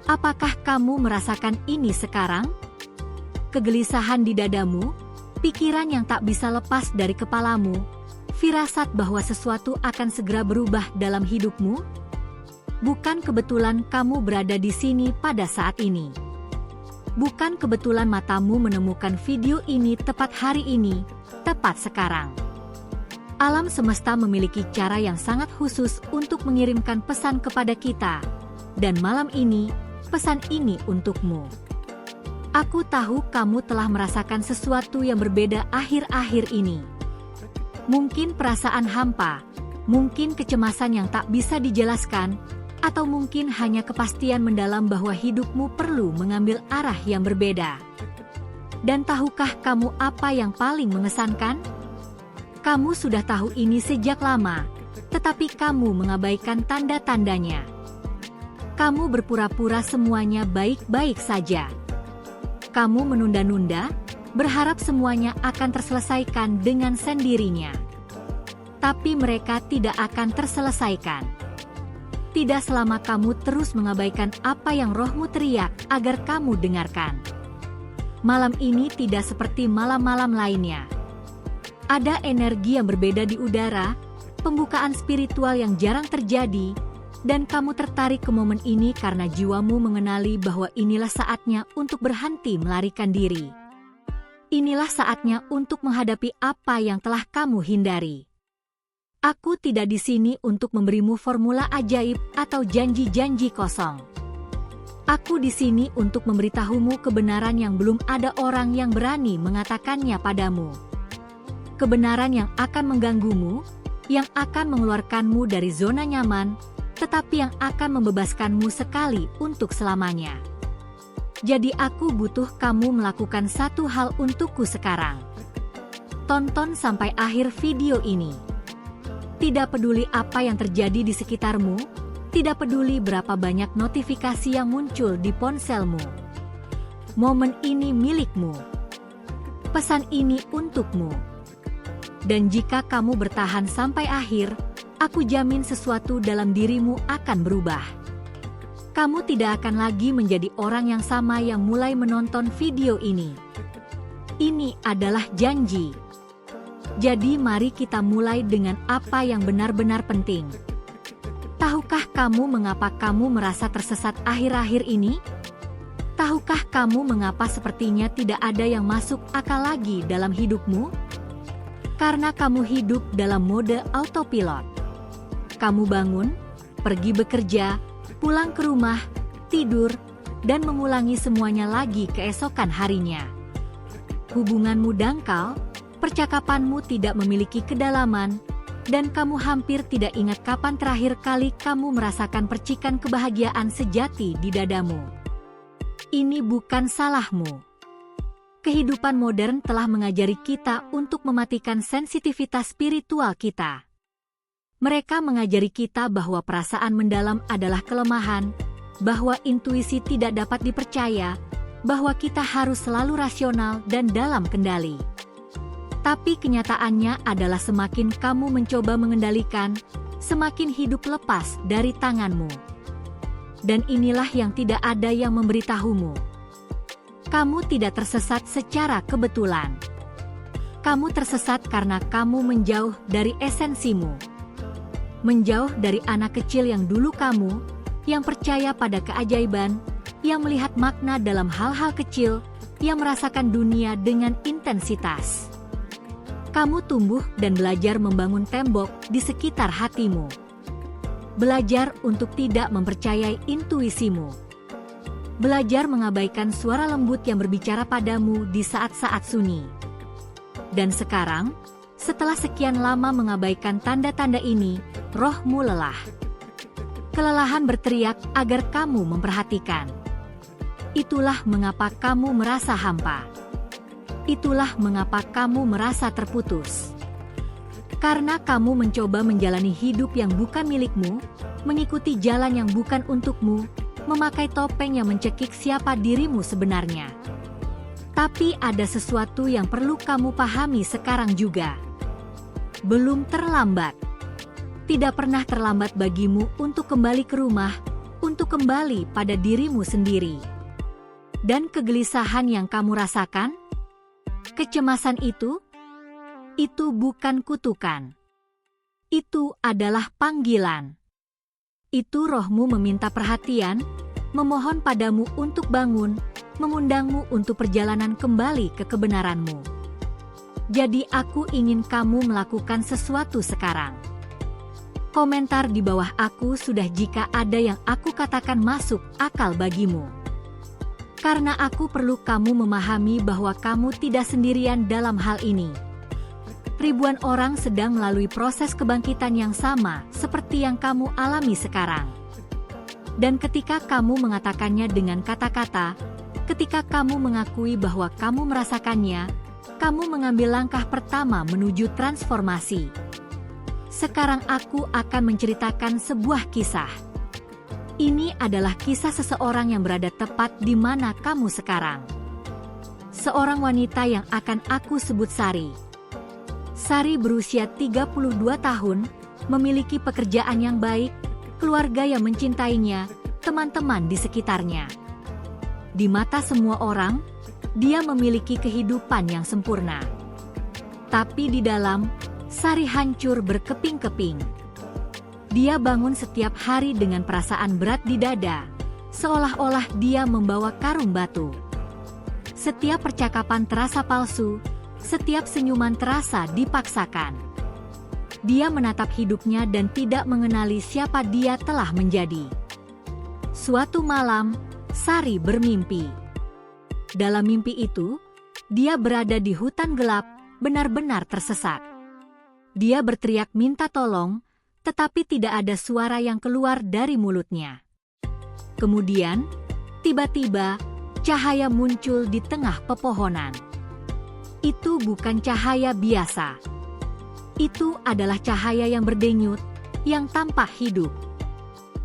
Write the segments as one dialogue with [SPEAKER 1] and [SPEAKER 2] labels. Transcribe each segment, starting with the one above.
[SPEAKER 1] Apakah kamu merasakan ini sekarang? Kegelisahan di dadamu, pikiran yang tak bisa lepas dari kepalamu, firasat bahwa sesuatu akan segera berubah dalam hidupmu? Bukan kebetulan kamu berada di sini pada saat ini. Bukan kebetulan matamu menemukan video ini tepat hari ini, tepat sekarang. Alam semesta memiliki cara yang sangat khusus untuk mengirimkan pesan kepada kita, dan malam ini, pesan ini untukmu. Aku tahu kamu telah merasakan sesuatu yang berbeda akhir-akhir ini. Mungkin perasaan hampa, mungkin kecemasan yang tak bisa dijelaskan, atau mungkin hanya kepastian mendalam bahwa hidupmu perlu mengambil arah yang berbeda. Dan tahukah kamu apa yang paling mengesankan? Kamu sudah tahu ini sejak lama, tetapi kamu mengabaikan tanda-tandanya. Kamu berpura-pura semuanya baik-baik saja. Kamu menunda-nunda, berharap semuanya akan terselesaikan dengan sendirinya. Tapi mereka tidak akan terselesaikan. Tidak selama kamu terus mengabaikan apa yang rohmu teriak agar kamu dengarkan. Malam ini tidak seperti malam-malam lainnya. Ada energi yang berbeda di udara, pembukaan spiritual yang jarang terjadi, dan kamu tertarik ke momen ini karena jiwamu mengenali bahwa inilah saatnya untuk berhenti melarikan diri. Inilah saatnya untuk menghadapi apa yang telah kamu hindari. Aku tidak di sini untuk memberimu formula ajaib atau janji-janji kosong. Aku di sini untuk memberitahumu kebenaran yang belum ada orang yang berani mengatakannya padamu. Kebenaran yang akan mengganggumu, yang akan mengeluarkanmu dari zona nyaman, tetapi yang akan membebaskanmu sekali untuk selamanya. Jadi aku butuh kamu melakukan satu hal untukku sekarang. Tonton sampai akhir video ini. Tidak peduli apa yang terjadi di sekitarmu, tidak peduli berapa banyak notifikasi yang muncul di ponselmu. Momen ini milikmu. Pesan ini untukmu. Dan jika kamu bertahan sampai akhir, aku jamin sesuatu dalam dirimu akan berubah. Kamu tidak akan lagi menjadi orang yang sama yang mulai menonton video ini. Ini adalah janji. Jadi mari kita mulai dengan apa yang benar-benar penting. Tahukah kamu mengapa kamu merasa tersesat akhir-akhir ini? Tahukah kamu mengapa sepertinya tidak ada yang masuk akal lagi dalam hidupmu? Karena kamu hidup dalam mode autopilot. Kamu bangun, pergi bekerja, pulang ke rumah, tidur, dan mengulangi semuanya lagi keesokan harinya. Hubunganmu dangkal, percakapanmu tidak memiliki kedalaman, dan kamu hampir tidak ingat kapan terakhir kali kamu merasakan percikan kebahagiaan sejati di dadamu. Ini bukan salahmu. Kehidupan modern telah mengajari kita untuk mematikan sensitivitas spiritual kita. Mereka mengajari kita bahwa perasaan mendalam adalah kelemahan, bahwa intuisi tidak dapat dipercaya, bahwa kita harus selalu rasional dan dalam kendali. Tapi kenyataannya adalah semakin kamu mencoba mengendalikan, semakin hidup lepas dari tanganmu. Dan inilah yang tidak ada yang memberitahumu. Kamu tidak tersesat secara kebetulan. Kamu tersesat karena kamu menjauh dari esensimu. Menjauh dari anak kecil yang dulu kamu, yang percaya pada keajaiban, yang melihat makna dalam hal-hal kecil, yang merasakan dunia dengan intensitas. Kamu tumbuh dan belajar membangun tembok di sekitar hatimu. Belajar untuk tidak mempercayai intuisimu. Belajar mengabaikan suara lembut yang berbicara padamu di saat-saat sunyi. Dan sekarang, setelah sekian lama mengabaikan tanda-tanda ini, rohmu lelah. Kelelahan berteriak agar kamu memperhatikan. Itulah mengapa kamu merasa hampa. Itulah mengapa kamu merasa terputus. Karena kamu mencoba menjalani hidup yang bukan milikmu, mengikuti jalan yang bukan untukmu, memakai topeng yang mencekik siapa dirimu sebenarnya. Tapi ada sesuatu yang perlu kamu pahami sekarang juga. Belum terlambat. Tidak pernah terlambat bagimu untuk kembali ke rumah, untuk kembali pada dirimu sendiri. Dan kegelisahan yang kamu rasakan, kecemasan itu bukan kutukan. Itu adalah panggilan. Itu rohmu meminta perhatian, memohon padamu untuk bangun, mengundangmu untuk perjalanan kembali ke kebenaranmu. Jadi aku ingin kamu melakukan sesuatu sekarang. Komentar di bawah aku sudah jika ada yang aku katakan masuk akal bagimu. Karena aku perlu kamu memahami bahwa kamu tidak sendirian dalam hal ini. Ribuan orang sedang melalui proses kebangkitan yang sama seperti yang kamu alami sekarang. Dan ketika kamu mengatakannya dengan kata-kata, ketika kamu mengakui bahwa kamu merasakannya, kamu mengambil langkah pertama menuju transformasi. Sekarang aku akan menceritakan sebuah kisah. Ini adalah kisah seseorang yang berada tepat di mana kamu sekarang. Seorang wanita yang akan aku sebut Sari. Sari berusia 32 tahun, memiliki pekerjaan yang baik, keluarga yang mencintainya, teman-teman di sekitarnya. Di mata semua orang, dia memiliki kehidupan yang sempurna. Tapi di dalam, Sari hancur berkeping-keping. Dia bangun setiap hari dengan perasaan berat di dada, seolah-olah dia membawa karung batu. Setiap percakapan terasa palsu, setiap senyuman terasa dipaksakan. Dia menatap hidupnya dan tidak mengenali siapa dia telah menjadi. Suatu malam, Sari bermimpi. Dalam mimpi itu, dia berada di hutan gelap, benar-benar tersesat. Dia berteriak minta tolong, tetapi tidak ada suara yang keluar dari mulutnya. Kemudian, tiba-tiba, cahaya muncul di tengah pepohonan. Itu bukan cahaya biasa. Itu adalah cahaya yang berdenyut, yang tampak hidup.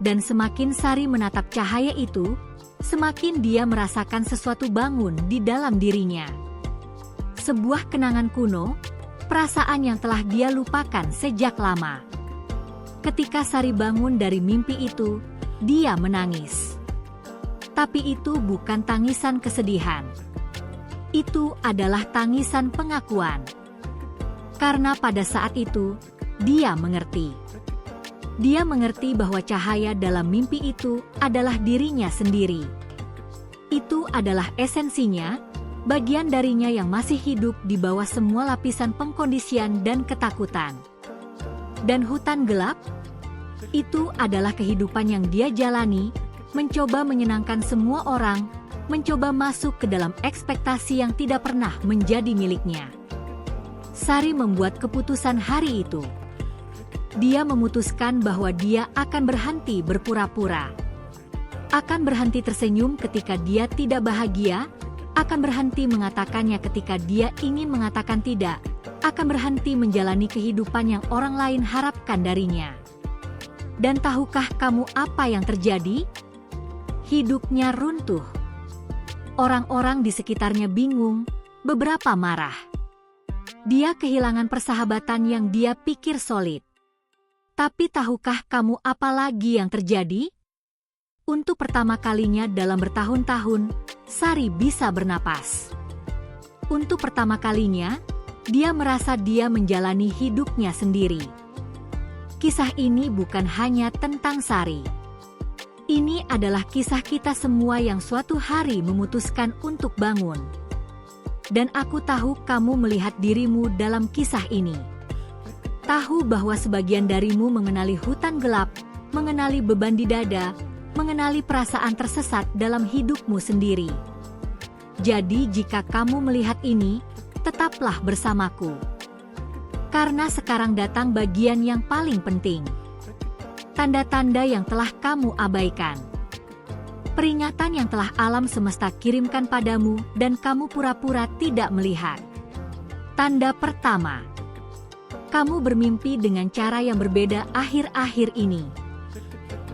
[SPEAKER 1] Dan semakin Sari menatap cahaya itu, semakin dia merasakan sesuatu bangun di dalam dirinya. Sebuah kenangan kuno, perasaan yang telah dia lupakan sejak lama. Ketika Sari bangun dari mimpi itu, dia menangis. Tapi itu bukan tangisan kesedihan. Itu adalah tangisan pengakuan. Karena pada saat itu, dia mengerti. Dia mengerti bahwa cahaya dalam mimpi itu adalah dirinya sendiri. Itu adalah esensinya, bagian darinya yang masih hidup di bawah semua lapisan pengkondisian dan ketakutan. Dan hutan gelap? Itu adalah kehidupan yang dia jalani, mencoba menyenangkan semua orang, mencoba masuk ke dalam ekspektasi yang tidak pernah menjadi miliknya. Sari membuat keputusan hari itu. Dia memutuskan bahwa dia akan berhenti berpura-pura. Akan berhenti tersenyum ketika dia tidak bahagia, akan berhenti mengatakannya ketika dia ingin mengatakan tidak, akan berhenti menjalani kehidupan yang orang lain harapkan darinya. Dan tahukah kamu apa yang terjadi? Hidupnya runtuh. Orang-orang di sekitarnya bingung, beberapa marah. Dia kehilangan persahabatan yang dia pikir solid. Tapi tahukah kamu apa lagi yang terjadi? Untuk pertama kalinya dalam bertahun-tahun, Sari bisa bernapas. Untuk pertama kalinya, dia merasa dia menjalani hidupnya sendiri. Kisah ini bukan hanya tentang Sari. Ini adalah kisah kita semua yang suatu hari memutuskan untuk bangun. Dan aku tahu kamu melihat dirimu dalam kisah ini. Tahu bahwa sebagian darimu mengenali hutan gelap, mengenali beban di dada, mengenali perasaan tersesat dalam hidupmu sendiri. Jadi jika kamu melihat ini, tetaplah bersamaku. Karena sekarang datang bagian yang paling penting. Tanda-tanda yang telah kamu abaikan. Peringatan yang telah alam semesta kirimkan padamu dan kamu pura-pura tidak melihat. Tanda pertama. Kamu bermimpi dengan cara yang berbeda akhir-akhir ini.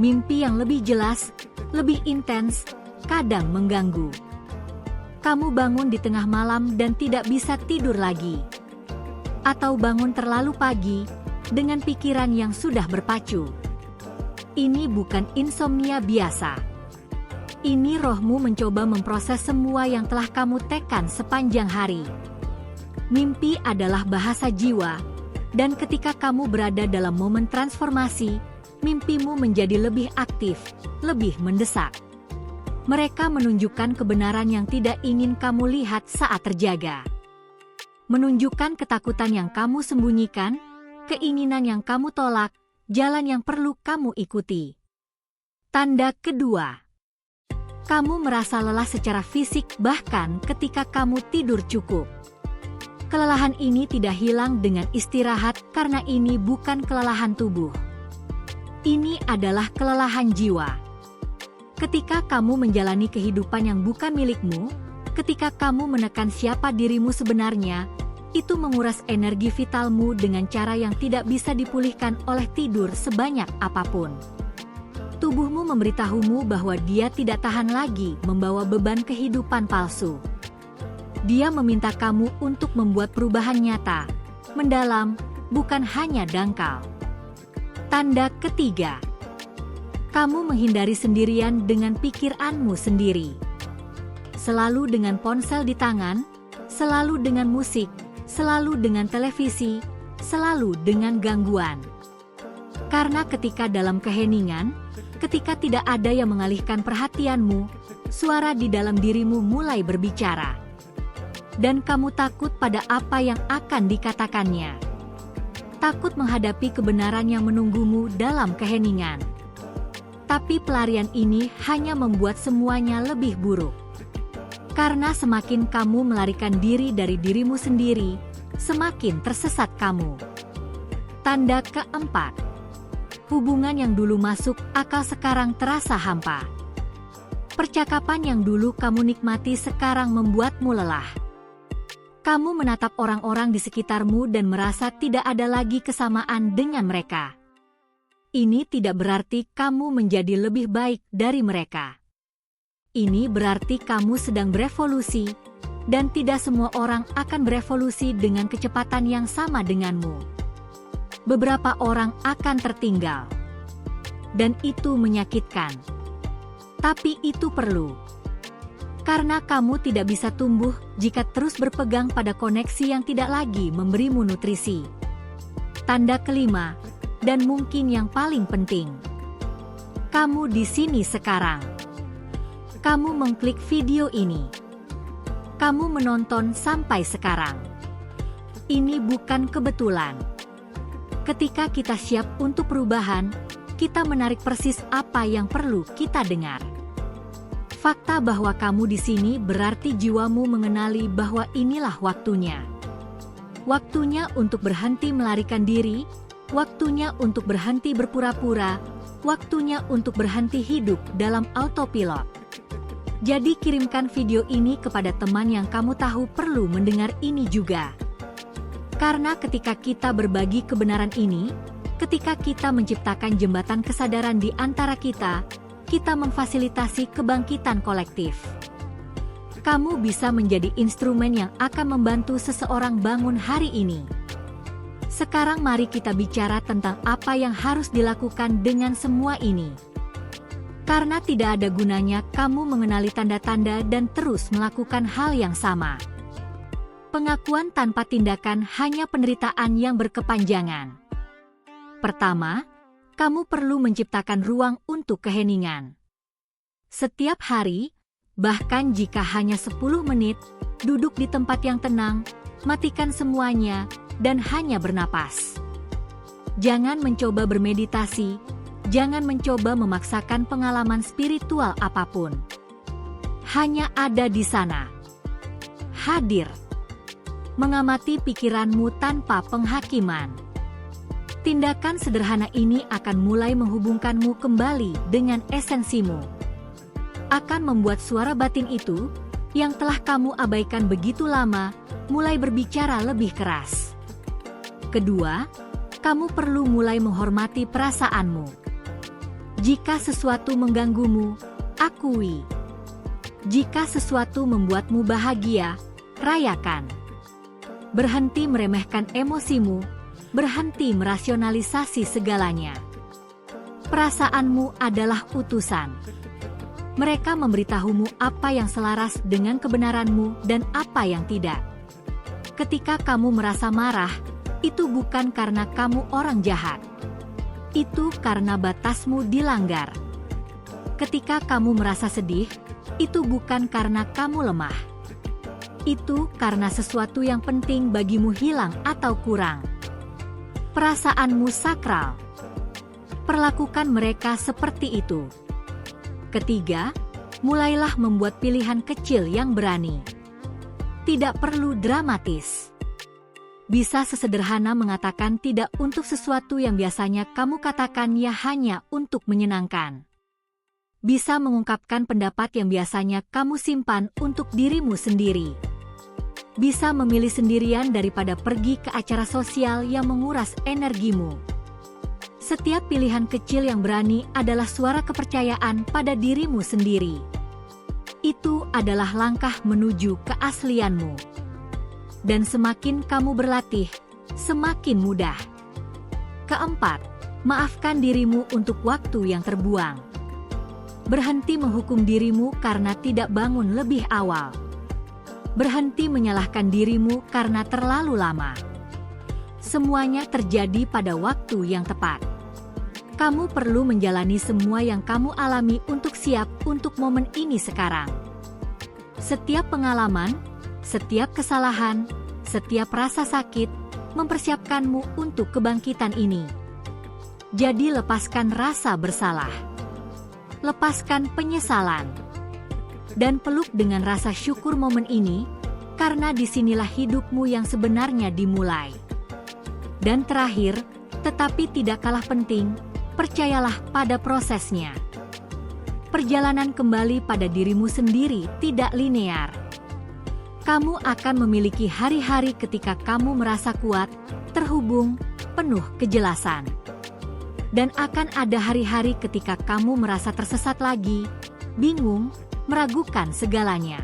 [SPEAKER 1] Mimpi yang lebih jelas, lebih intens, kadang mengganggu. Kamu bangun di tengah malam dan tidak bisa tidur lagi. Atau bangun terlalu pagi, dengan pikiran yang sudah berpacu. Ini bukan insomnia biasa. Ini rohmu mencoba memproses semua yang telah kamu tekan sepanjang hari. Mimpi adalah bahasa jiwa, dan ketika kamu berada dalam momen transformasi, mimpimu menjadi lebih aktif, lebih mendesak. Mereka menunjukkan kebenaran yang tidak ingin kamu lihat saat terjaga. Menunjukkan ketakutan yang kamu sembunyikan, keinginan yang kamu tolak, jalan yang perlu kamu ikuti. Tanda kedua. Kamu merasa lelah secara fisik bahkan ketika kamu tidur cukup. Kelelahan ini tidak hilang dengan istirahat karena ini bukan kelelahan tubuh. Ini adalah kelelahan jiwa. Ketika kamu menjalani kehidupan yang bukan milikmu, ketika kamu menekan siapa dirimu sebenarnya, itu menguras energi vitalmu dengan cara yang tidak bisa dipulihkan oleh tidur sebanyak apapun. Tubuhmu memberitahumu bahwa dia tidak tahan lagi membawa beban kehidupan palsu. Dia meminta kamu untuk membuat perubahan nyata, mendalam, bukan hanya dangkal. Tanda ketiga. Kamu menghindari sendirian dengan pikiranmu sendiri. Selalu dengan ponsel di tangan, selalu dengan musik, selalu dengan televisi, selalu dengan gangguan. Karena ketika dalam keheningan, ketika tidak ada yang mengalihkan perhatianmu, suara di dalam dirimu mulai berbicara. Dan kamu takut pada apa yang akan dikatakannya. Takut menghadapi kebenaran yang menunggumu dalam keheningan. Tapi pelarian ini hanya membuat semuanya lebih buruk. Karena semakin kamu melarikan diri dari dirimu sendiri, semakin tersesat kamu. Tanda keempat. Hubungan yang dulu masuk akal sekarang terasa hampa. Percakapan yang dulu kamu nikmati sekarang membuatmu lelah. Kamu menatap orang-orang di sekitarmu dan merasa tidak ada lagi kesamaan dengan mereka. Ini tidak berarti kamu menjadi lebih baik dari mereka. Ini berarti kamu sedang berevolusi, dan tidak semua orang akan berevolusi dengan kecepatan yang sama denganmu. Beberapa orang akan tertinggal. Dan itu menyakitkan. Tapi itu perlu. Karena kamu tidak bisa tumbuh jika terus berpegang pada koneksi yang tidak lagi memberimu nutrisi. Tanda kelima. Dan mungkin yang paling penting, kamu di sini sekarang. Kamu mengklik video ini. Kamu menonton sampai sekarang. Ini bukan kebetulan. Ketika kita siap untuk perubahan, kita menarik persis apa yang perlu kita dengar. Fakta bahwa kamu di sini berarti jiwamu mengenali bahwa inilah waktunya. Waktunya untuk berhenti melarikan diri. Waktunya untuk berhenti berpura-pura, waktunya untuk berhenti hidup dalam autopilot. Jadi kirimkan video ini kepada teman yang kamu tahu perlu mendengar ini juga. Karena ketika kita berbagi kebenaran ini, ketika kita menciptakan jembatan kesadaran di antara kita, kita memfasilitasi kebangkitan kolektif. Kamu bisa menjadi instrumen yang akan membantu seseorang bangun hari ini. Sekarang mari kita bicara tentang apa yang harus dilakukan dengan semua ini. Karena tidak ada gunanya kamu mengenali tanda-tanda dan terus melakukan hal yang sama. Pengakuan tanpa tindakan hanya penderitaan yang berkepanjangan. Pertama, kamu perlu menciptakan ruang untuk keheningan. Setiap hari, bahkan jika hanya 10 menit, duduk di tempat yang tenang, matikan semuanya, dan hanya bernapas. Jangan mencoba bermeditasi, jangan mencoba memaksakan pengalaman spiritual apapun. Hanya ada di sana. Hadir. Mengamati pikiranmu tanpa penghakiman. Tindakan sederhana ini akan mulai menghubungkanmu kembali dengan esensimu. Akan membuat suara batin itu, yang telah kamu abaikan begitu lama, mulai berbicara lebih keras. Kedua, kamu perlu mulai menghormati perasaanmu. Jika sesuatu mengganggumu, akui. Jika sesuatu membuatmu bahagia, rayakan. Berhenti meremehkan emosimu, berhenti merasionalisasi segalanya. Perasaanmu adalah utusan. Mereka memberitahumu apa yang selaras dengan kebenaranmu dan apa yang tidak. Ketika kamu merasa marah, itu bukan karena kamu orang jahat. Itu karena batasmu dilanggar. Ketika kamu merasa sedih, itu bukan karena kamu lemah. Itu karena sesuatu yang penting bagimu hilang atau kurang. Perasaanmu sakral. Perlakukan mereka seperti itu. Ketiga, mulailah membuat pilihan kecil yang berani. Tidak perlu dramatis. Bisa sesederhana mengatakan tidak untuk sesuatu yang biasanya kamu katakan ya hanya untuk menyenangkan. Bisa mengungkapkan pendapat yang biasanya kamu simpan untuk dirimu sendiri. Bisa memilih sendirian daripada pergi ke acara sosial yang menguras energimu. Setiap pilihan kecil yang berani adalah suara kepercayaan pada dirimu sendiri. Itu adalah langkah menuju keaslianmu. Dan semakin kamu berlatih, semakin mudah. Keempat, maafkan dirimu untuk waktu yang terbuang. Berhenti menghukum dirimu karena tidak bangun lebih awal. Berhenti menyalahkan dirimu karena terlalu lama. Semuanya terjadi pada waktu yang tepat. Kamu perlu menjalani semua yang kamu alami untuk siap untuk momen ini sekarang. Setiap pengalaman, setiap kesalahan, setiap rasa sakit, mempersiapkanmu untuk kebangkitan ini. Jadi lepaskan rasa bersalah. Lepaskan penyesalan. Dan peluk dengan rasa syukur momen ini, karena disinilah hidupmu yang sebenarnya dimulai. Dan terakhir, tetapi tidak kalah penting, percayalah pada prosesnya. Perjalanan kembali pada dirimu sendiri tidak linear. Kamu akan memiliki hari-hari ketika kamu merasa kuat, terhubung, penuh kejelasan. Dan akan ada hari-hari ketika kamu merasa tersesat lagi, bingung, meragukan segalanya.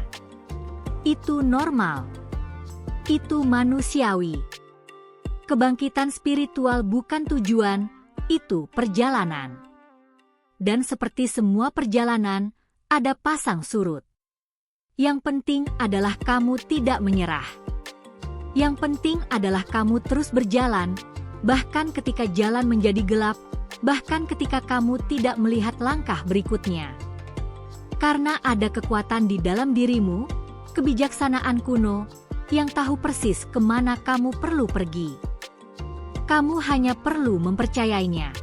[SPEAKER 1] Itu normal. Itu manusiawi. Kebangkitan spiritual bukan tujuan, itu perjalanan. Dan seperti semua perjalanan, ada pasang surut. Yang penting adalah kamu tidak menyerah. Yang penting adalah kamu terus berjalan, bahkan ketika jalan menjadi gelap, bahkan ketika kamu tidak melihat langkah berikutnya. Karena ada kekuatan di dalam dirimu, kebijaksanaan kuno, yang tahu persis kemana kamu perlu pergi. Kamu hanya perlu mempercayainya.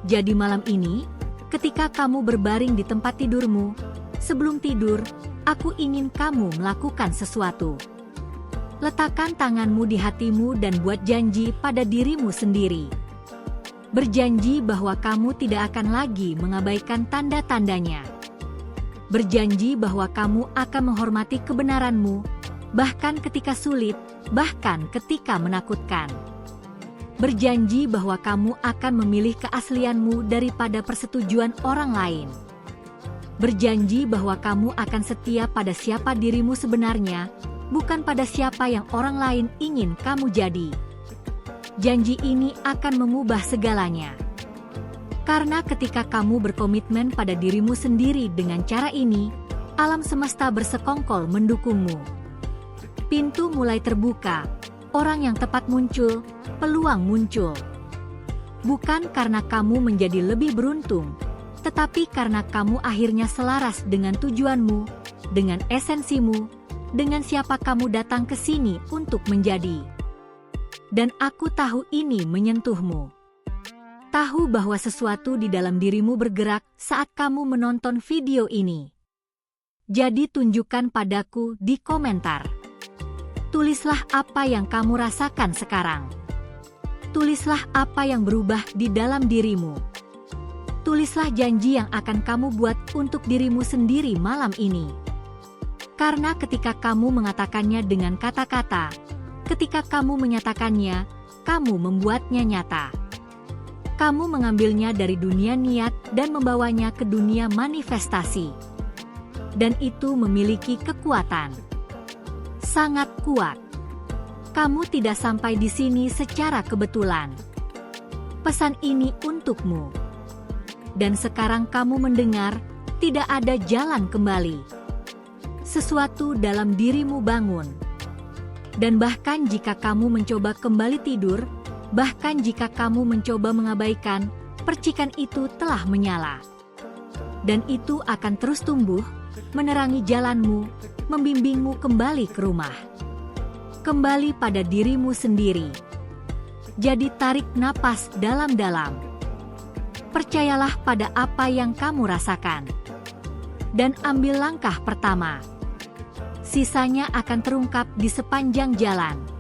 [SPEAKER 1] Jadi malam ini, ketika kamu berbaring di tempat tidurmu, sebelum tidur, aku ingin kamu melakukan sesuatu. Letakkan tanganmu di hatimu dan buat janji pada dirimu sendiri. Berjanji bahwa kamu tidak akan lagi mengabaikan tanda-tandanya. Berjanji bahwa kamu akan menghormati kebenaranmu, bahkan ketika sulit, bahkan ketika menakutkan. Berjanji bahwa kamu akan memilih keaslianmu daripada persetujuan orang lain. Berjanji bahwa kamu akan setia pada siapa dirimu sebenarnya, bukan pada siapa yang orang lain ingin kamu jadi. Janji ini akan mengubah segalanya. Karena ketika kamu berkomitmen pada dirimu sendiri dengan cara ini, alam semesta bersekongkol mendukungmu. Pintu mulai terbuka, orang yang tepat muncul, peluang muncul. Bukan karena kamu menjadi lebih beruntung, tetapi karena kamu akhirnya selaras dengan tujuanmu, dengan esensimu, dengan siapa kamu datang ke sini untuk menjadi. Dan aku tahu ini menyentuhmu. Tahu bahwa sesuatu di dalam dirimu bergerak saat kamu menonton video ini. Jadi tunjukkan padaku di komentar. Tulislah apa yang kamu rasakan sekarang. Tulislah apa yang berubah di dalam dirimu. Tulislah janji yang akan kamu buat untuk dirimu sendiri malam ini. Karena ketika kamu mengatakannya dengan kata-kata, ketika kamu menyatakannya, kamu membuatnya nyata. Kamu mengambilnya dari dunia niat dan membawanya ke dunia manifestasi. Dan itu memiliki kekuatan. Sangat kuat. Kamu tidak sampai di sini secara kebetulan. Pesan ini untukmu. dan sekarang kamu mendengar tidak ada jalan kembali. Sesuatu dalam dirimu bangun. Dan bahkan jika kamu mencoba kembali tidur, bahkan jika kamu mencoba mengabaikan, percikan itu telah menyala. Dan itu akan terus tumbuh, menerangi jalanmu, membimbingmu kembali ke rumah. Kembali pada dirimu sendiri. Jadi tarik napas dalam-dalam. Percayalah pada apa yang kamu rasakan. Dan ambil langkah pertama. Sisanya akan terungkap di sepanjang jalan.